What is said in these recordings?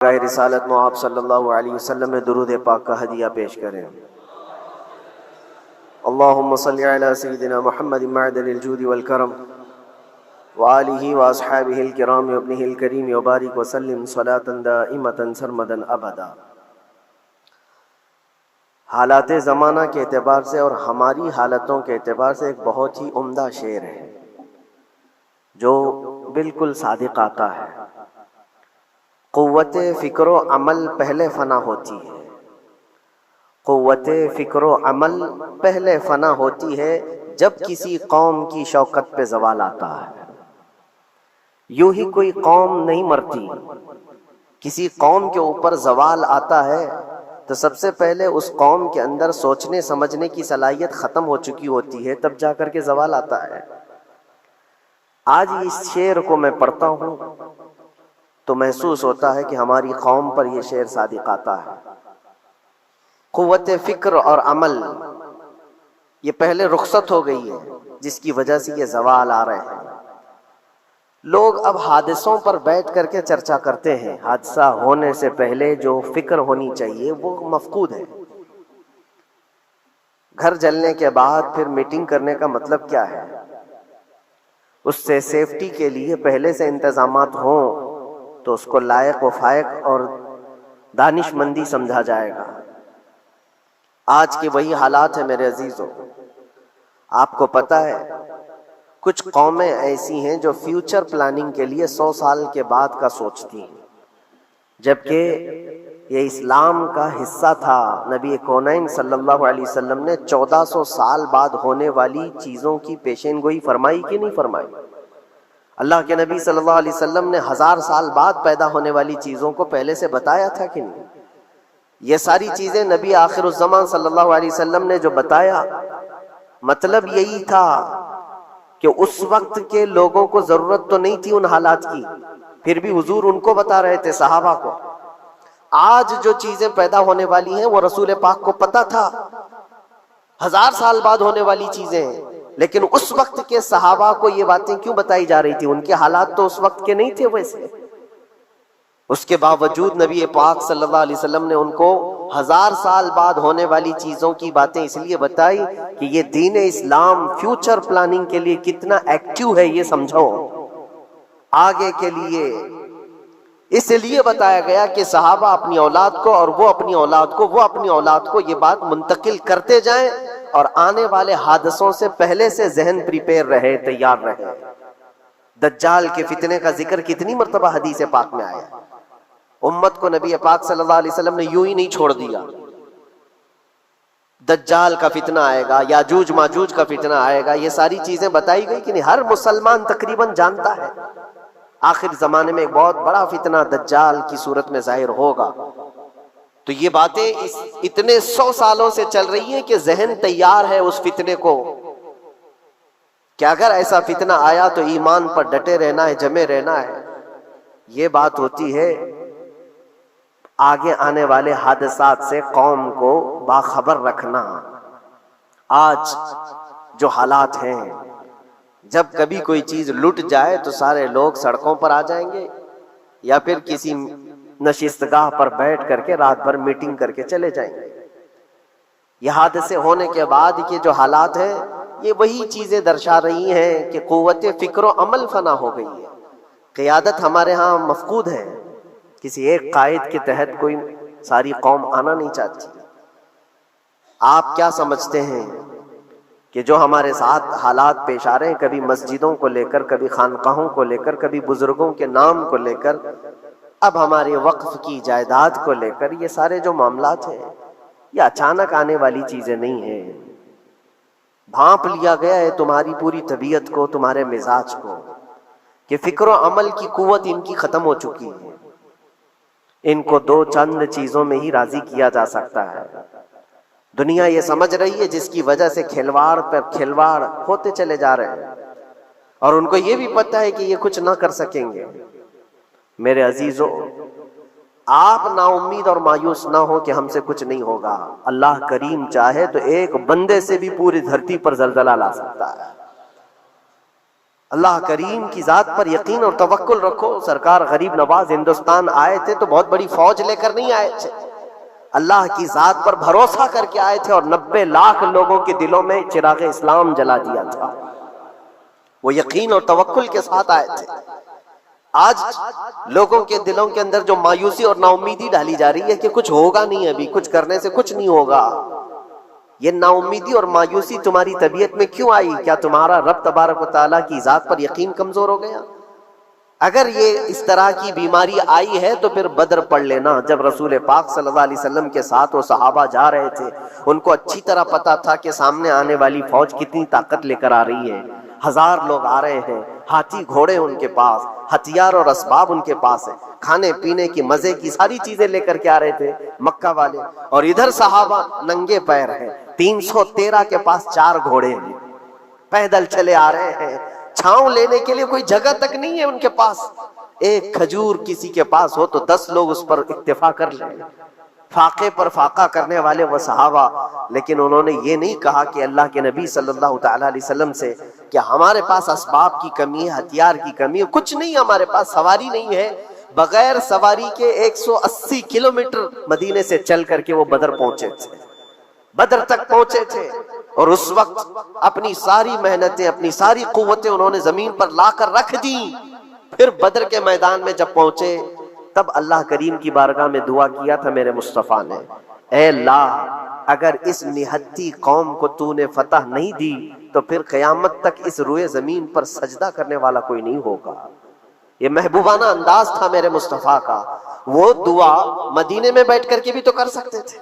راہ رسالت میں آپ صلی اللہ علیہ وسلم میں درود پاک کا ہدیہ پیش کریں۔ اللہم صلی علی سیدنا محمد معدن الجود والکرم وآلہ واصحابہ الکرام وابنہ الکریم وبارک وسلم صلاة دائمة سرمدا ابدا۔ حالات زمانہ کے اعتبار سے اور ہماری حالتوں کے اعتبار سے ایک بہت ہی عمدہ شعر ہے جو بالکل صادق آتا ہے۔ قوت فکر و عمل پہلے فنا ہوتی ہے، قوت فکر و عمل پہلے فنا ہوتی ہے جب کسی قوم کی شوکت پہ زوال آتا ہے۔ یوں ہی کوئی قوم نہیں مرتی، کسی قوم کے اوپر زوال آتا ہے تو سب سے پہلے اس قوم کے اندر سوچنے سمجھنے کی صلاحیت ختم ہو چکی ہوتی ہے، تب جا کر کے زوال آتا ہے۔ آج اس شعر کو میں پڑھتا ہوں تو محسوس ہوتا ہے کہ ہماری قوم پر یہ شعر صادق آتا ہے۔ قوت فکر اور عمل یہ پہلے رخصت ہو گئی ہے جس کی وجہ سے یہ زوال آ رہے ہیں۔ لوگ اب حادثوں پر بیٹھ کر کے چرچا کرتے ہیں، حادثہ ہونے سے پہلے جو فکر ہونی چاہیے وہ مفقود ہے۔ گھر جلنے کے بعد پھر میٹنگ کرنے کا مطلب کیا ہے؟ اس سے سیفٹی کے لیے پہلے سے انتظامات ہوں تو اس کو لائق و فائق اور دانش مندی سمجھا جائے گا۔ آج کے وہی حالات ہیں میرے عزیزوں۔ آپ کو پتہ ہے کچھ قومیں ایسی ہیں جو فیوچر پلاننگ کے لیے 100 سال کے بعد کا سوچتی ہیں، جبکہ یہ اسلام کا حصہ تھا۔ نبی کونین صلی اللہ علیہ وسلم نے 1400 سال بعد ہونے والی چیزوں کی پیشین گوئی فرمائی کہ نہیں فرمائی؟ اللہ کے نبی صلی اللہ علیہ وسلم نے 1000 سال بعد پیدا ہونے والی چیزوں کو پہلے سے بتایا تھا کہ نہیں؟ یہ ساری چیزیں نبی آخر الزمان صلی اللہ علیہ وسلم نے جو بتایا، مطلب یہی تھا کہ اس وقت کے لوگوں کو ضرورت تو نہیں تھی ان حالات کی، پھر بھی حضور ان کو بتا رہے تھے، صحابہ کو۔ آج جو چیزیں پیدا ہونے والی ہیں وہ رسول پاک کو پتا تھا، 1000 سال بعد ہونے والی چیزیں ہیں، لیکن اس وقت کے صحابہ کو یہ باتیں کیوں بتائی جا رہی تھی؟ ان کے حالات تو اس وقت کے نہیں تھے ویسے۔ اس کے باوجود نبی پاک صلی اللہ علیہ وسلم نے ان کو 1000 سال بعد ہونے والی چیزوں کی باتیں اس لیے بتائی کہ یہ دین اسلام فیوچر پلاننگ کے لیے کتنا ایکٹیو ہے یہ سمجھو، آگے کے لیے۔ اس لیے بتایا گیا کہ صحابہ اپنی اولاد کو اور وہ اپنی اولاد کو، وہ اپنی اولاد کو یہ بات منتقل کرتے جائیں اور آنے والے حادثوں سے پہلے سے ذہن پریپیئر رہے، تیار رہے۔ دجال کے فتنے کا ذکر کتنی مرتبہ حدیث پاک میں آیا۔ امت کو نبی پاک صلی اللہ علیہ وسلم نے یوں ہی نہیں چھوڑ دیا۔ دجال کا فتنہ آئے گا، یاجوج ماجوج کا فتنہ آئے گا، یہ ساری چیزیں بتائی گئی کہ نہیں؟ ہر مسلمان تقریباً جانتا ہے آخر زمانے میں ایک بہت بڑا فتنہ دجال کی صورت میں ظاہر ہوگا۔ تو یہ باتیں اتنے 100 سالوں سے چل رہی ہیں کہ ذہن تیار ہے اس فتنے کو کہ اگر ایسا فتنہ آیا تو ایمان پر ڈٹے رہنا ہے، جمے رہنا ہے۔ یہ بات ہوتی ہے آگے آنے والے حادثات سے قوم کو باخبر رکھنا۔ آج جو حالات ہیں، جب کبھی کوئی چیز لٹ جائے تو سارے لوگ سڑکوں پر آ جائیں گے یا پھر کسی نشستگاہ پر بیٹھ کر کے رات بھر میٹنگ کر کے چلے جائیں گے۔ یہ حادثے ہونے کے بعد کے جو حالات ہیں یہ وہی چیزیں درشا رہی ہیں کہ قوت فکر و عمل فنا ہو گئی ہے۔ قیادت ہمارے ہاں مفقود ہے، کسی ایک قائد کے تحت کوئی ساری قوم آنا نہیں چاہتی۔ آپ کیا سمجھتے ہیں کہ جو ہمارے ساتھ حالات پیش آ رہے ہیں، کبھی مسجدوں کو لے کر، کبھی خانقاہوں کو لے کر، کبھی بزرگوں کے نام کو لے کر، اب ہمارے وقف کی جائیداد کو لے کر، یہ سارے جو معاملات ہیں یہ اچانک آنے والی چیزیں نہیں ہیں۔ بھانپ لیا گیا ہے تمہاری پوری طبیعت کو، تمہارے مزاج کو، کہ فکر و عمل کی قوت ان کی ختم ہو چکی ہے۔ ان کو 2 چند چیزوں میں ہی راضی کیا جا سکتا ہے۔ دنیا یہ سمجھ رہی ہے جس کی وجہ سے کھلواڑ پر کھلواڑ ہوتے چلے جا رہے ہیں، اور ان کو یہ بھی پتہ ہے کہ یہ کچھ نہ کر سکیں گے۔ میرے عزیزو، آپ نا امید اور مایوس نہ ہو کہ ہم سے کچھ نہیں ہوگا۔ اللہ کریم چاہے تو ایک بندے سے بھی پوری دھرتی پر زلزلہ لا سکتا ہے۔ اللہ کریم کی ذات پر یقین اور توکل رکھو. سرکار غریب نواز ہندوستان آئے تھے تو بہت بڑی فوج لے کر نہیں آئے تھے، اللہ کی ذات پر بھروسہ کر کے آئے تھے، اور 90 لاکھ لوگوں کے دلوں میں چراغ اسلام جلا دیا تھا. وہ یقین اور توکل کے ساتھ آئے تھے. آج لوگوں کے دلوں کے اندر جو مایوسی اور نا امیدی ڈالی جا رہی ہے کہ کچھ ہوگا نہیں، ابھی کچھ کرنے سے کچھ نہیں ہوگا، یہ نا امیدی اور مایوسی تمہاری طبیعت میں کیوں آئی؟ کیا تمہارا رب تبارک و تعالیٰ کی ذات پر یقین کمزور ہو گیا؟ اگر یہ اس طرح کی بیماری آئی ہے تو پھر بدر پڑھ لینا. جب رسول پاک صلی اللہ علیہ وسلم کے ساتھ وہ صحابہ جا رہے تھے، ان کو اچھی طرح پتا تھا کہ سامنے آنے والی فوج کتنی طاقت لے کر آ رہی ہے. 1000 لوگ آ رہے ہیں، ہاتھی گھوڑے ان کے پاس، ہتھیار اور اسباب ان کے پاس ہے، کھانے پینے کی مزے کی ساری چیزیں لے کر کے آ رہے تھے مکہ والے، اور ادھر صحابہ ننگے پیر ہیں. 313 کے پاس 4 گھوڑے ہیں، پیدل چلے آ رہے ہیں، چھاؤں لینے کے لیے کوئی جگہ تک نہیں ہے ان کے پاس. ایک کھجور کسی کے پاس ہو تو 10 لوگ اس پر اکتفا کر لیں. فاقے پر فاقہ کرنے والے وہ صحابہ، لیکن انہوں نے یہ نہیں کہا کہ اللہ کے نبی صلی اللہ تعالی علیہ وسلم سے کہ ہمارے پاس اسباب کی کمی ہے، ہتھیار کی کمی ہے، کچھ نہیں، ہمارے پاس سواری نہیں ہے. بغیر سواری کے 180 کلومیٹر مدینے سے چل کر کے وہ بدر پہنچے تھے، بدر تک پہنچے تھے. اور اس وقت اپنی ساری محنتیں، اپنی ساری قوتیں انہوں نے زمین پر لا کر رکھ دی. پھر بدر کے میدان میں جب پہنچے تب اللہ کریم کی بارگاہ میں دعا کیا تھا میرے مصطفیٰ نے، اے اللہ اگر اس نہتی قوم کو تو نے فتح نہیں دی تو پھر قیامت تک اس روئے زمین پر سجدہ کرنے والا کوئی نہیں ہوگا. یہ محبوبانہ انداز تھا میرے مصطفیٰ کا. وہ دعا مدینے میں بیٹھ کر کے بھی تو کر سکتے تھے.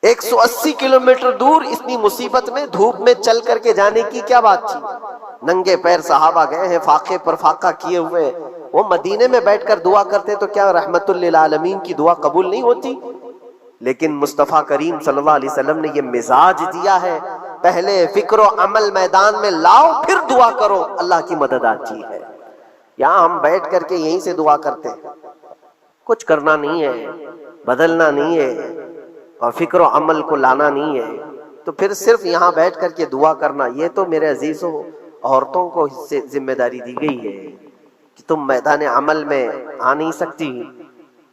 180 کلومیٹر دور اتنی مصیبت میں دھوپ میں چل کر کے جانے کی کیا بات تھی؟ ننگے پیر صحابہ گئے ہیں، فاقے پر فاقہ کیے ہوئے. وہ مدینے میں بیٹھ کر دعا کرتے تو کیا رحمت للعالمین کی دعا قبول نہیں ہوتی؟ لیکن مصطفیٰ کریم صلی اللہ علیہ وسلم نے یہ مزاج دیا ہے، پہلے فکر و عمل میدان میں لاؤ پھر دعا کرو، اللہ کی مدد آتی ہے. یہاں ہم بیٹھ کر کے یہیں سے دعا کرتے ہیں، کچھ کرنا نہیں ہے، بدلنا نہیں ہے، اور فکر و عمل کو لانا نہیں ہے، تو پھر صرف یہاں بیٹھ کر کے دعا کرنا. یہ تو میرے عزیزوں عورتوں کو اس سے ذمہ داری دی گئی ہے کہ تم میدان عمل میں آ نہیں سکتی،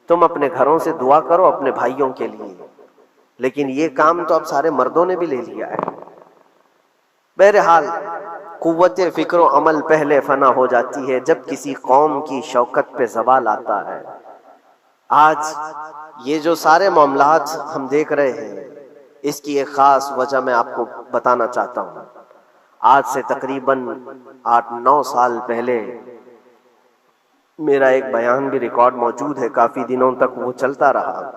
تم اپنے گھروں سے دعا کرو اپنے بھائیوں کے لیے. لیکن یہ کام تو اب سارے مردوں نے بھی لے لیا ہے. بہرحال قوت فکر و عمل پہلے فنا ہو جاتی ہے جب کسی قوم کی شوکت پہ زوال آتا ہے. آج یہ جو سارے معاملات ہم دیکھ رہے ہیں، اس کی ایک خاص وجہ میں آپ کو بتانا چاہتا ہوں. آج سے تقریباً 8-9 سال پہلے میرا ایک بیان بھی ریکارڈ موجود ہے، کافی دنوں تک وہ چلتا رہا.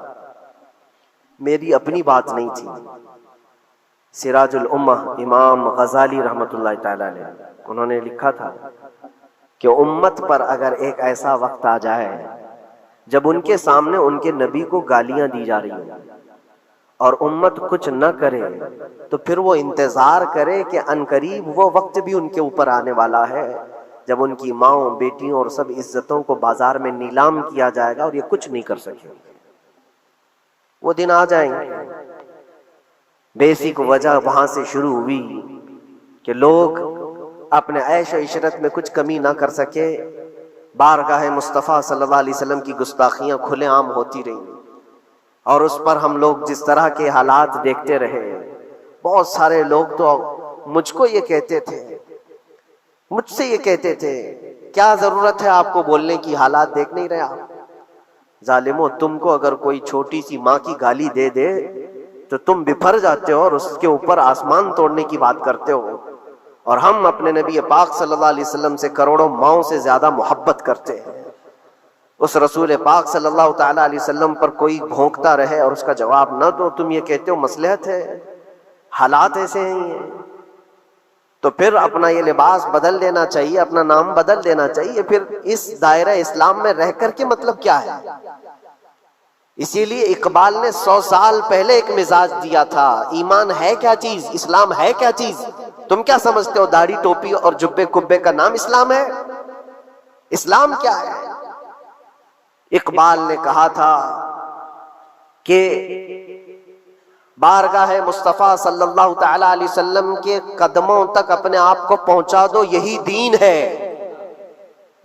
میری اپنی بات نہیں تھی. سراج الامہ امام غزالی رحمۃ اللہ تعالی علیہ انہوں نے لکھا تھا کہ امت پر اگر ایک ایسا وقت آ جائے جب ان کے سامنے ان کے نبی کو گالیاں دی جا رہی ہیں اور امت کچھ نہ کرے، تو پھر وہ انتظار کرے کہ عنقریب وہ وقت بھی ان کے اوپر آنے والا ہے جب ان کی ماؤں، بیٹیوں اور سب عزتوں کو بازار میں نیلام کیا جائے گا اور یہ کچھ نہیں کر سکے. وہ دن آ جائیں گے. بیسک وجہ وہاں سے شروع ہوئی کہ لوگ اپنے عیش و عشرت میں کچھ کمی نہ کر سکے. بارگاہ مصطفیٰ صلی اللہ علیہ وسلم کی گستاخیاں کھلے عام ہوتی رہیں، اور اس پر ہم لوگ جس طرح کے حالات دیکھتے رہے. بہت سارے لوگ تو مجھ کو یہ کہتے تھے، مجھ سے یہ کہتے تھے، کیا ضرورت ہے آپ کو بولنے کی، حالات دیکھ نہیں رہے آپ؟ ظالمو، تم کو اگر کوئی چھوٹی سی ماں کی گالی دے دے تو تم بفر جاتے ہو اور اس کے اوپر آسمان توڑنے کی بات کرتے ہو. اور ہم اپنے نبی پاک صلی اللہ علیہ وسلم سے کروڑوں ماؤں سے زیادہ محبت کرتے ہیں. اس رسول پاک صلی اللہ تعالی علیہ وسلم پر کوئی بھونکتا رہے اور اس کا جواب نہ دو، تم یہ کہتے ہو مصلحت ہے، حالات ایسے ہیں. تو پھر اپنا یہ لباس بدل دینا چاہیے، اپنا نام بدل دینا چاہیے. پھر اس دائرہ اسلام میں رہ کر کے مطلب کیا ہے؟ اسی لیے اقبال نے 100 سال پہلے ایک مزاج دیا تھا، ایمان ہے کیا چیز، اسلام ہے کیا چیز. تم کیا سمجھتے ہو داڑھی ٹوپی اور جبے کبے کا نام اسلام ہے؟ اسلام کیا ہے؟ اقبال نے کہا تھا کہ بارگاہ مصطفیٰ صلی اللہ تعالی علیہ وسلم کے قدموں تک اپنے آپ کو پہنچا دو، یہی دین ہے،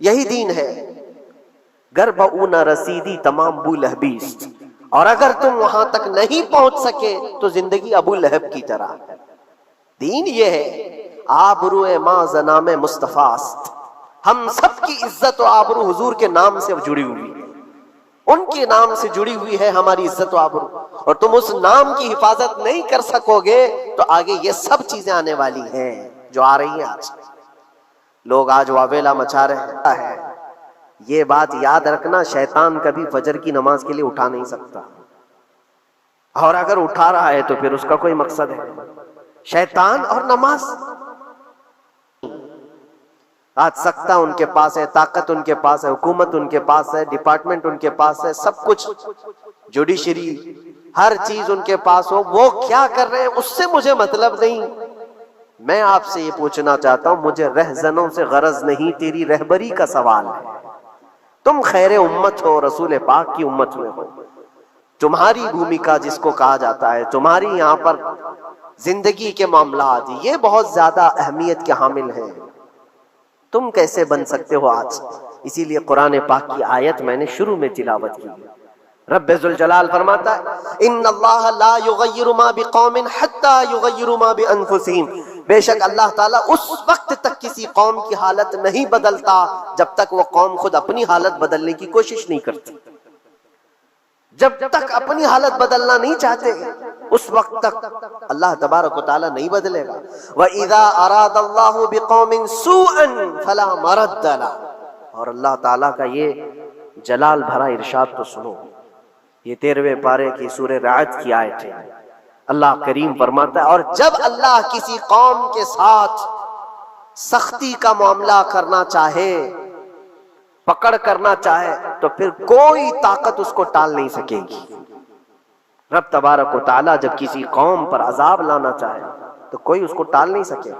یہی دین ہے۔ گر بہو نہ رسیدی تمام ابو لہبیست، اور اگر تم وہاں تک نہیں پہنچ سکے تو زندگی ابو لہب کی طرح۔ دین یہ ہے، آبرو ما زنام مصطفیٰ است، ہم سب کی عزت و آبرو حضور کے نام سے جڑی ہوئی ہے، ان کے نام سے جڑی ہوئی ہے ہماری عزت و آبرو، اور تم اس نام کی حفاظت نہیں کر سکو گے تو آگے یہ سب چیزیں آنے والی ہیں جو آ رہی ہیں۔ آج لوگ آج واویلا مچا رہے ہیں، یہ بات یاد رکھنا، شیطان کبھی فجر کی نماز کے لیے اٹھا نہیں سکتا، اور اگر اٹھا رہا ہے تو پھر اس کا کوئی مقصد ہے، شیطان اور نماز۔ آج سختہ ان کے پاس ہے، طاقت ان کے پاس ہے، حکومت ان کے پاس ہے، ڈپارٹمنٹ ان کے پاس ہے، سب کچھ، جوڈیشری، ہر چیز ان کے پاس ہو، وہ کیا کر رہے ہیں اس سے مجھے مطلب نہیں۔ میں آپ سے یہ پوچھنا چاہتا ہوں، مجھے رہزنوں سے غرض نہیں، تیری رہبری کا سوال ہے۔ تم خیر امت ہو، رسول پاک کی امت میں ہو، تمہاری بھومکا جس کو کہا جاتا ہے، تمہاری یہاں پر زندگی کے معاملات یہ بہت زیادہ اہمیت کے حامل ہیں، تم کیسے بن سکتے ہو آج؟ اسی لیے قرآن پاک کی آیت میں نے شروع میں تلاوت کی۔ رب ذوالجلال فرماتا ہے ان اللہ لا یغیر ما بقوم حتی یغیروا ما بانفسہم، بے شک اللہ تعالیٰ اس وقت تک کسی قوم کی حالت نہیں بدلتا جب تک وہ قوم خود اپنی حالت بدلنے کی کوشش نہیں کرتی۔ جب تک اپنی حالت بدلنا نہیں چاہتے اس وقت تک اللہ تبارک و تعالیٰ نہیں بدلے گا۔ وَإِذَا أَرَادَ اللَّهُ بِقَوْمٍ سُوءًا فَلَا مَرَدَّ لَهُ، اور اللہ تعالیٰ کا یہ جلال بھرا ارشاد تو سنو، یہ 13ویں پارے کی سورہ رعد کی آیت ہے۔ اللہ کریم فرماتا ہے اور جب اللہ کسی قوم کے ساتھ سختی کا معاملہ کرنا چاہے، پکڑ کرنا چاہے، تو پھر کوئی طاقت اس کو ٹال نہیں سکے گی۔ رب تبارک و تعالیٰ جب کسی قوم پر عذاب لانا چاہے تو کوئی اس کو ٹال نہیں سکے،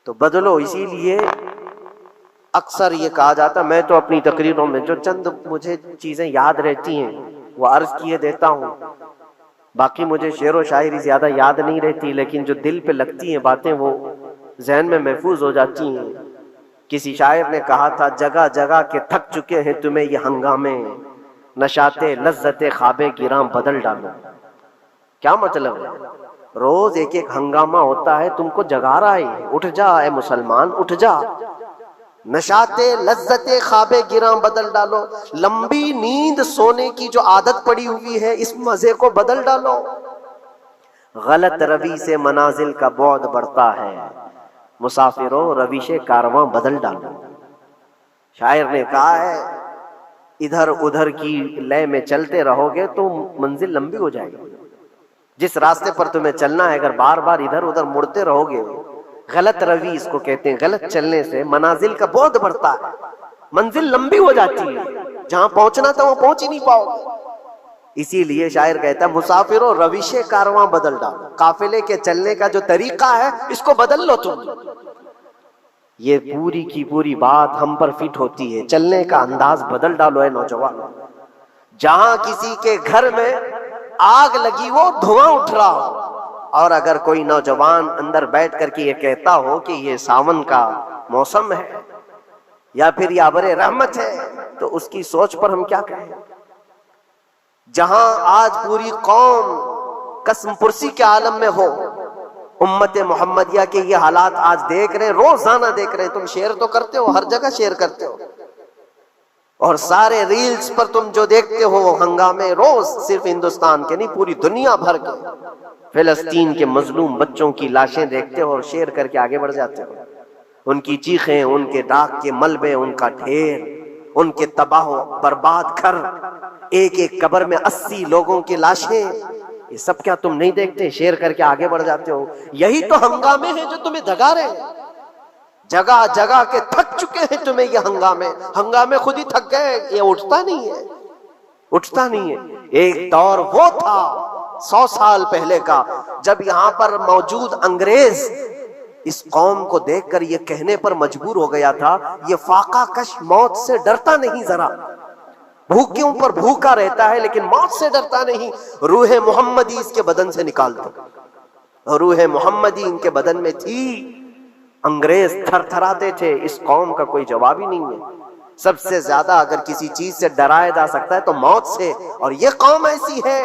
تو بدلو۔ اسی لیے اکثر یہ کہا جاتا، میں تو اپنی تقریروں میں جو چند مجھے چیزیں یاد رہتی ہیں وہ عرض کیے دیتا ہوں، باقی مجھے شعر و شاعری زیادہ یاد نہیں رہتی، لیکن جو دل پہ لگتی ہیں باتیں وہ ذہن میں محفوظ ہو جاتی ہیں۔ کسی شاعر نے کہا تھا، جگہ جگہ کے تھک چکے ہیں تمہیں یہ ہنگامے، نشاط لذت خواب گراں بدل ڈالو۔ کیا مطلب ہے؟ روز ایک ایک ہنگامہ ہوتا ہے، تم کو جگا رہا ہے، اٹھ جا اے مسلمان، اٹھ جا، نشاط لذت خواب گراں بدل ڈالو، لمبی نیند سونے کی جو عادت پڑی ہوئی ہے اس مزے کو بدل ڈالو۔ غلط روی سے منازل کا بعد بڑھتا ہے، مسافروں روش کارواں بدل ڈالو۔ شاعر نے کہا ہے ادھر ادھر کی لے میں چلتے رہو گے تو منزل لمبی ہو جائے گی۔ جس راستے پر تمہیں چلنا ہے اگر بار بار ادھر ادھر مڑتے رہو گے، غلط روی اس کو کہتے ہیں، غلط چلنے سے منازل کا بعد بڑھتا ہے، منزل لمبی ہو جاتی ہے، جہاں پہنچنا تھا وہ پہنچ ہی نہیں پاؤ گے۔ اسی لیے شاعر کہتا ہے مسافروں روش کارواں بدل ڈالو، قافلے کے چلنے کا جو طریقہ ہے اس کو بدل لو تم۔ یہ پوری کی پوری بات ہم پر فٹ ہوتی ہے، چلنے کا انداز بدل ڈالو اے نوجوان۔ جہاں کسی کے گھر میں آگ لگی وہ دھواں اٹھ رہا ہو، اور اگر کوئی نوجوان اندر بیٹھ کر کے یہ کہتا ہو کہ یہ ساون کا موسم ہے یا پھر یہ ابر رحمت ہے، تو اس کی سوچ پر ہم کیا کہیں۔ جہاں آج پوری قوم قسم پرسی کے عالم میں ہو، امت محمدیہ کے یہ حالات آج دیکھ رہے ہیں، روزانہ دیکھ رہے ہیں۔ تم شیئر تو کرتے ہو، ہر جگہ شیئر کرتے ہو، اور سارے ریلز پر تم جو دیکھتے ہو ہنگامے روز، صرف ہندوستان کے نہیں پوری دنیا بھر کے فلسطین کے مظلوم بچوں کی لاشیں دیکھتے ہو اور شیئر کر کے آگے بڑھ جاتے ہو۔ ان کی چیخیں، ان کے راکھ کے ملبے، ان کا ڈھیر، ان کے تباہ و برباد گھر، ایک ایک قبر میں 80 لوگوں کی لاشیں، یہ سب کیا تم نہیں دیکھتے؟ شیئر کر کے آگے بڑھ جاتے ہو۔ یہی تو ہنگامے ہیں جو تمہیں دگا رہے ہیں، جگہ جگہ کے تھک چکے ہیں تمہیں یہ ہنگامے خود ہی تھک گئے، یہ اٹھتا نہیں ہے، اٹھتا نہیں ہے۔ ایک دور وہ تھا 100 سال پہلے کا جب یہاں پر موجود انگریز اس قوم کو دیکھ کر یہ کہنے پر مجبور ہو گیا تھا، یہ فاقہ کش موت سے ڈرتا نہیں ذرا، بھوکیوں پر بھوکا رہتا ہے لیکن موت سے ڈرتا نہیں. روح محمدی اس کے بدن سے نکال دو. روح محمدی ان کے بدن میں تھی. انگریز تھر تھراتے تھے. اس قوم کا کوئی جواب ہی نہیں ہے. سب سے زیادہ اگر کسی چیز سے ڈرایا جا سکتا ہے تو موت سے. اور یہ قوم ایسی ہے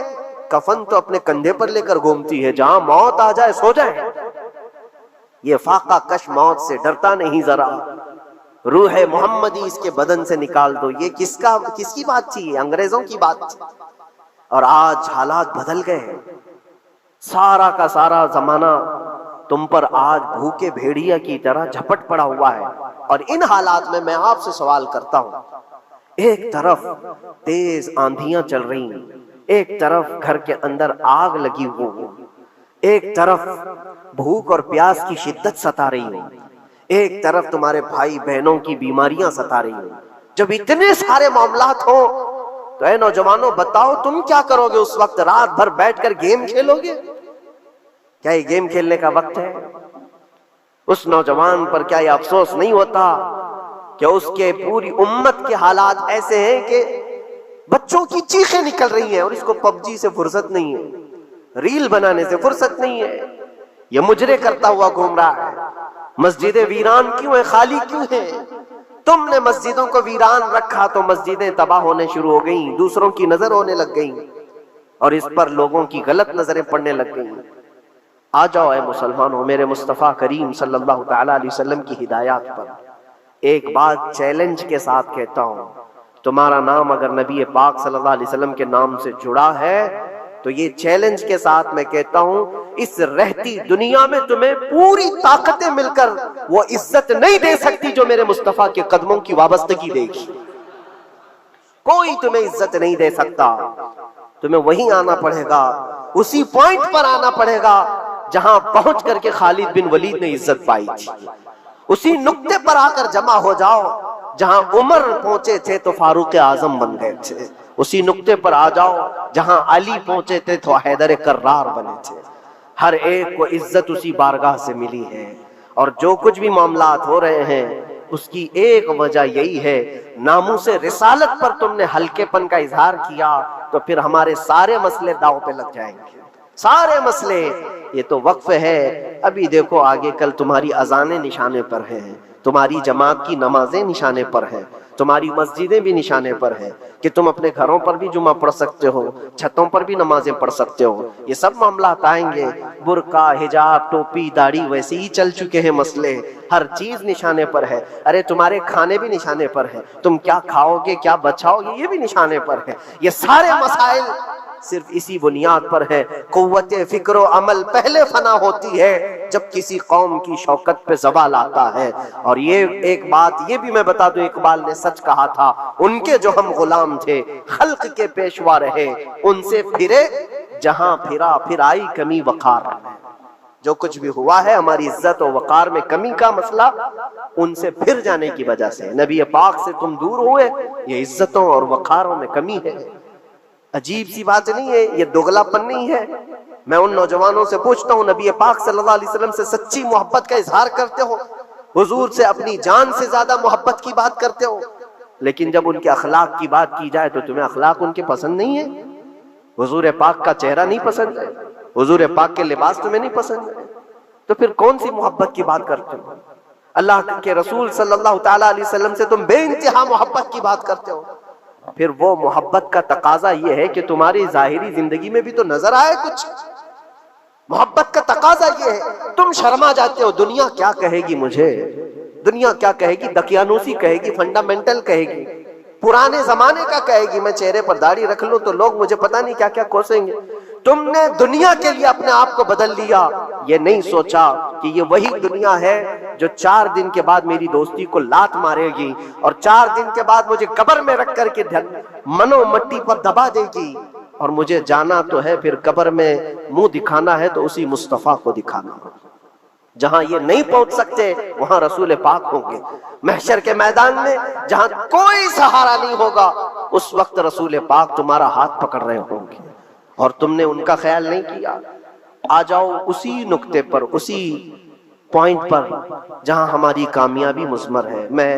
کفن تو اپنے کندھے پر لے کر گھومتی ہے, جہاں موت آ جائے سو جائے. یہ فاقہ کش موت سے ڈرتا نہیں ذرا. روح محمدی اس کے بدن سے نکال دو. یہ کس کی بات تھی؟ انگریزوں کی بات تھی. اور آج حالات بدل گئے. سارا کا سارا زمانہ تم پر آج بھوکے بھیڑیا کی طرح جھپٹ پڑا ہوا ہے. اور ان حالات میں میں آپ سے سوال کرتا ہوں, ایک طرف تیز آندھیاں چل رہی ہیں, ایک طرف گھر کے اندر آگ لگی ہوئی, ایک طرف بھوک اور پیاس کی شدت ستا رہی ہے, ایک طرف تمہارے بھائی بہنوں کی بیماریاں ستا رہی ہیں. جب اتنے سارے معاملات ہوں تو اے نوجوانوں بتاؤ تم کیا کرو گے اس وقت؟ رات بھر بیٹھ کر گیم کھیلو گے؟ کیا یہ گیم کھیلنے کا وقت ہے؟ اس نوجوان پر کیا یہ افسوس نہیں ہوتا کہ اس کے پوری امت کے حالات ایسے ہیں کہ بچوں کی چیخیں نکل رہی ہیں اور اس کو پب جی سے فرصت نہیں ہے, ریل بنانے سے فرصت نہیں ہے, یہ مجرے کرتا ہوا گھوم رہا ہے. مسجدیں ویران کیوں ہیں, خالی کیوں ہیں؟ تم نے مسجدوں کو ویران رکھا تو مسجدیں تباہ ہونے شروع ہو گئیں, دوسروں کی نظر ہونے لگ گئیں اور اس پر لوگوں کی غلط نظریں پڑنے لگ گئیں. آ جاؤ اے مسلمانوں, میرے مصطفیٰ کریم صلی اللہ تعالیٰ علیہ وسلم کی ہدایات پر ایک بات چیلنج کے ساتھ کہتا ہوں. تمہارا نام اگر نبی پاک صلی اللہ علیہ وسلم کے نام سے جڑا ہے تو یہ چیلنج کے ساتھ میں کہتا ہوں, اس رہتی دنیا میں تمہیں پوری طاقتیں مل کر وہ عزت نہیں دے سکتی جو میرے مصطفیٰ کے قدموں کی وابستگی دے گی. کوئی تمہیں عزت نہیں دے سکتا. تمہیں وہیں آنا پڑے گا, اسی پوائنٹ پر آنا پڑے گا جہاں پہنچ کر کے خالد بن ولید نے عزت پائی تھی. اسی نقطے پر آ کر جمع ہو جاؤ جہاں عمر پہنچے تھے تو فاروق اعظم بن گئے تھے. اسی نقطے پر آ جاؤ جہاں علی پہنچے تھے تو حیدر کرار بنے تھے. ہر ایک کو عزت اسی بارگاہ سے ملی ہے. اور جو کچھ بھی معاملات ہو رہے ہیں اس کی ایک وجہ یہی ہے, ناموس رسالت پر تم نے ہلکے پن کا اظہار کیا تو پھر ہمارے سارے مسئلے داؤ پہ لگ جائیں گے. سارے مسئلے. یہ تو وقف ہے. ابھی دیکھو آگے کل تمہاری اذانیں نشانے پر ہیں, تمہاری جماعت کی نمازیں نشانے پر ہیں, تمہاری مسجدیں بھی نشانے پر ہیں کہ تم اپنے گھروں پر بھی جمعہ پڑھ سکتے ہو, چھتوں پر بھی نمازیں پڑھ سکتے ہو. یہ سب معاملات آئیں گے. برقع, حجاب, ٹوپی, داڑھی ویسے ہی چل چکے ہیں مسئلے. ہر چیز نشانے پر ہے. ارے تمہارے کھانے بھی نشانے پر ہے, تم کیا کھاؤ گے کیا بچاؤ گے یہ بھی نشانے پر ہے. یہ سارے مسائل صرف اسی بنیاد پر ہے. قوت فکر و عمل پہلے فنا ہوتی ہے جب کسی قوم کی شوکت پہ زوال آتا ہے. اور یہ ایک بات یہ بھی میں بتا دوں, اقبال نے سچ کہا تھا, ان کے جو ہم غلام تھے خلق کے پیشوا رہے, ان سے پھرے جہاں پھرا پھر آئی کمی وقار. جو کچھ بھی ہوا ہے ہماری عزت و وقار میں کمی کا مسئلہ ان سے پھر جانے کی وجہ سے. نبی پاک سے تم دور ہوئے, یہ عزتوں اور وقاروں میں کمی ہے. عجیب سی بات نہیں ہے, یہ دوگلا پن نہیں ہے. میں ان نوجوانوں سے پوچھتا ہوں, نبی پاک صلی اللہ علیہ وسلم سے سچی محبت کا اظہار کرتے ہو, حضور سے اپنی جان سے زیادہ محبت کی بات کرتے ہو, لیکن جب ان کے اخلاق کی بات کی جائے تو تمہیں اخلاق ان کے پسند نہیں ہے. حضور پاک کا چہرہ نہیں پسند ہے, حضور پاک کے لباس تمہیں نہیں پسند ہے, تو پھر کون سی محبت کی بات کرتے ہو؟ اللہ کے رسول صلی اللہ تعالی علیہ وسلم سے تم بے انتہا محبت کی بات کرتے ہو. پھر وہ محبت کا تقاضا یہ ہے کہ تمہاری ظاہری زندگی میں بھی تو نظر آئے کچھ. محبت کا تقاضا یہ ہے. تم شرما جاتے ہو, دنیا کیا کہے گی مجھے, دنیا کیا کہے گی, دقیانوسی کہے گی, فنڈامنٹل کہے گی, پرانے زمانے کا کہے گی. میں چہرے پر داڑھی رکھ لوں تو لوگ مجھے پتہ نہیں کیا کیا کوسیں گے. تم نے دنیا کے لیے اپنے آپ کو بدل لیا, یہ نہیں سوچا کہ یہ وہی دنیا ہے جو 4 دن کے بعد میری دوستی کو لات مارے گی اور 4 دن کے بعد مجھے قبر میں رکھ کر کے منو مٹی پر دبا دے گی. اور مجھے جانا تو ہے, پھر قبر میں منہ دکھانا ہے تو اسی مصطفیٰ کو دکھانا. جہاں یہ نہیں پہنچ سکتے وہاں رسول پاک ہوں گے. محشر کے میدان میں جہاں کوئی سہارا نہیں ہوگا اس وقت رسول پاک تمہارا ہاتھ پکڑ رہے ہوں گے اور تم نے ان کا خیال نہیں کیا. آ جاؤ اسی نقطے پر, اسی پوائنٹ پر جہاں ہماری کامیابی مضمر ہے. میں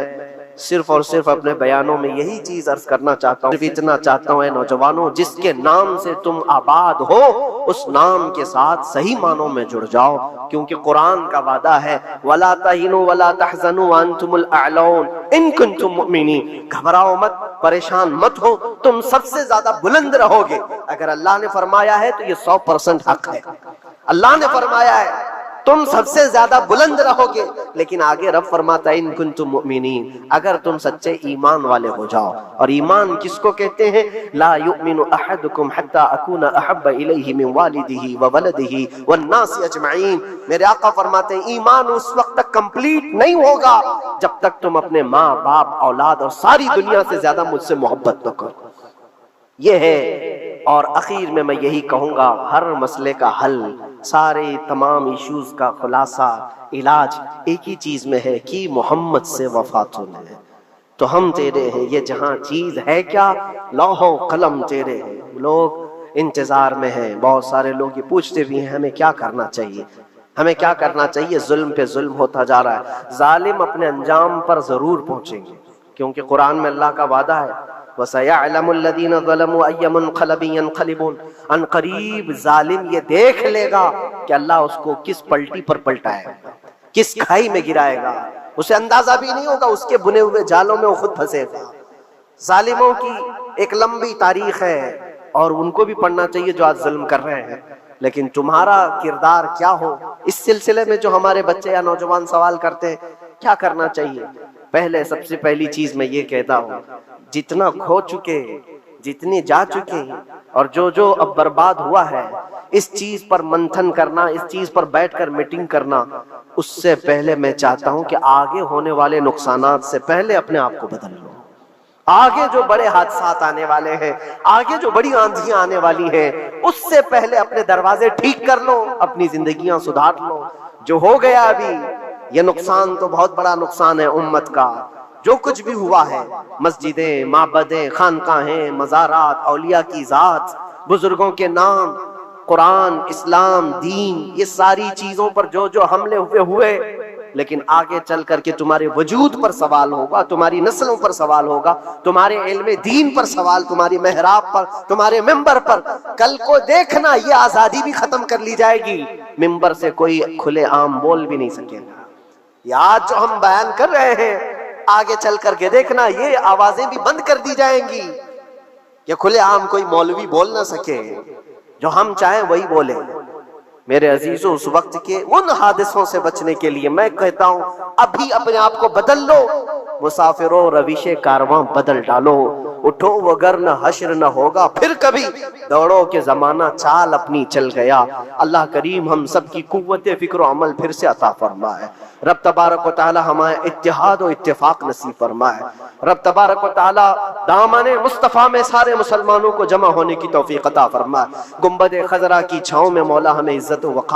صرف اور صرف اپنے بیانوں میں یہی چیز عرض کرنا چاہتا ہوں، صرف اتنا چاہتا ہوں اے نوجوانوں، جس کے نام سے تم آباد ہو اس نام کے ساتھ صحیح معنوں میں جڑ جاؤ، کیونکہ قرآن کا وعدہ ہے وَلَا تَهِنُوا وَلَا تَحْزَنُوا وَأَنْتُمُ الْأَعْلَوْنَ إِن كُنتُم مُؤْمِنِينَ، گھبراؤ مت، پریشان مت ہو، تم سب سے زیادہ بلند رہو گے۔ اگر اللہ نے فرمایا ہے تو یہ 100% حق ہے، اللہ نے فرمایا ہے تم سب سے زیادہ بلند رہو گے، لیکن آگے رب فرماتا ہے ان کنتم مؤمنین، اگر تم سچے ایمان والے ہو جاؤ۔ اور ایمان کس کو کہتے ہیں؟ لا یؤمن احدکم حتی اکون احب الیہ من والدہ وولدہ والناس اجمعین، میرے آقا فرماتے ہیں ایمان اس وقت تک کمپلیٹ نہیں ہوگا جب تک تم اپنے ماں باپ اولاد اور ساری دنیا سے زیادہ مجھ سے محبت نہ کرو۔ یہ ہے، اور اخیر میں یہی کہوں گا، ہر مسئلے کا حل، سارے تمام ایشوز کا خلاصہ، علاج ایک ہی چیز میں ہے کہ محمد سے وفات ہونا ہے۔ تو ہم تیرے ہیں، یہ جہاں چیز ہے کیا، لوح و قلم تیرے ہیں۔ لوگ انتظار میں ہیں، بہت سارے لوگ یہ پوچھتے بھی ہیں ہمیں کیا کرنا چاہیے، ہمیں کیا کرنا چاہیے۔ ظلم پہ ظلم ہوتا جا رہا ہے، ظالم اپنے انجام پر ضرور پہنچیں گے، کیونکہ قرآن میں اللہ کا وعدہ ہے وَسَيَعْلَمُ الَّذِينَ ظَلَمُوا أَيَّ مُنْقَلَبٍ يَنْقَلِبُونَ، ان قریب ظالم یہ دیکھ لے گا کہ اللہ اس کو کس پلٹی پر پلٹائے گا، کس کھائی میں گرائے گا، اسے اندازہ بھی نہیں ہوگا، اس کے بنے ہوئے جالوں میں وہ خود پھنسے گا۔ ظالموں کی ایک لمبی تاریخ ہے اور ان کو بھی پڑھنا چاہیے جو آج ظلم کر رہے ہیں، لیکن تمہارا کردار کیا ہو، اس سلسلے میں جو ہمارے بچے یا نوجوان سوال کرتے ہیں کیا کرنا چاہیے۔ پہلے سب سے پہلی چیز میں یہ کہتا ہوں، جتنا کھو چکے، جتنی جا چکے اور جو اب برباد ہوا ہے، اس چیز پر منتھن کرنا، اس چیز پر بیٹھ کر میٹنگ کرنا، اس سے پہلے میں چاہتا ہوں کہ آگے ہونے والے نقصانات سے پہلے اپنے آپ کو بدل لو۔ آگے جو بڑے حادثات آنے والے ہیں، آگے جو بڑی آندھیاں آنے والی ہیں، اس سے پہلے اپنے دروازے ٹھیک کر لو، اپنی زندگیاں سدھار لو۔ جو ہو گیا ابھی، یہ نقصان تو بہت بڑا نقصان ہے امت کا، جو کچھ بھی ہوا ہے، مسجدیں، معبدیں، خانقاہیں، مزارات، اولیاء کی ذات، بزرگوں کے نام، قرآن، اسلام، دین، یہ ساری چیزوں پر جو حملے ہوئے، لیکن آگے چل کر کے تمہارے وجود پر سوال ہوگا، تمہاری نسلوں پر سوال ہوگا، تمہارے علم دین پر سوال، تمہاری محراب پر، تمہارے ممبر پر۔ کل کو دیکھنا یہ آزادی بھی ختم کر لی جائے گی، ممبر سے کوئی کھلے عام بول بھی نہیں سکے گا۔ یہ آج جو ہم بیان کر رہے ہیں، آگے چل کر کے دیکھنا یہ آوازیں بھی بند کر دی جائیں گی کہ کھلے عام کوئی مولوی بول نہ سکے، جو ہم چاہیں وہی بولیں۔ میرے عزیزوں، اس وقت کے ان حادثوں سے بچنے کے لیے میں کہتا ہوں ابھی اپنے آپ کو بدل لو، مسافروں روش کارواں بدل ڈالو، اٹھو وگرنہ حشر نہ ہوگا پھر کبھی، دوڑو کہ زمانہ چال اپنی چل گیا۔ اللہ کریم ہم سب کی قوت فکر و عمل پھر سے عطا فرمائے۔ رب تبارک و تعالی ہمیں اتحاد و اتفاق نصیب فرمائے۔ رب تبارک و تعالی دامن مصطفیٰ میں سارے مسلمانوں کو جمع ہونے کی توفیق عطا فرمائے۔ گنبد خضرا کی چھاؤں میں مولا ہمیں عزت و وقار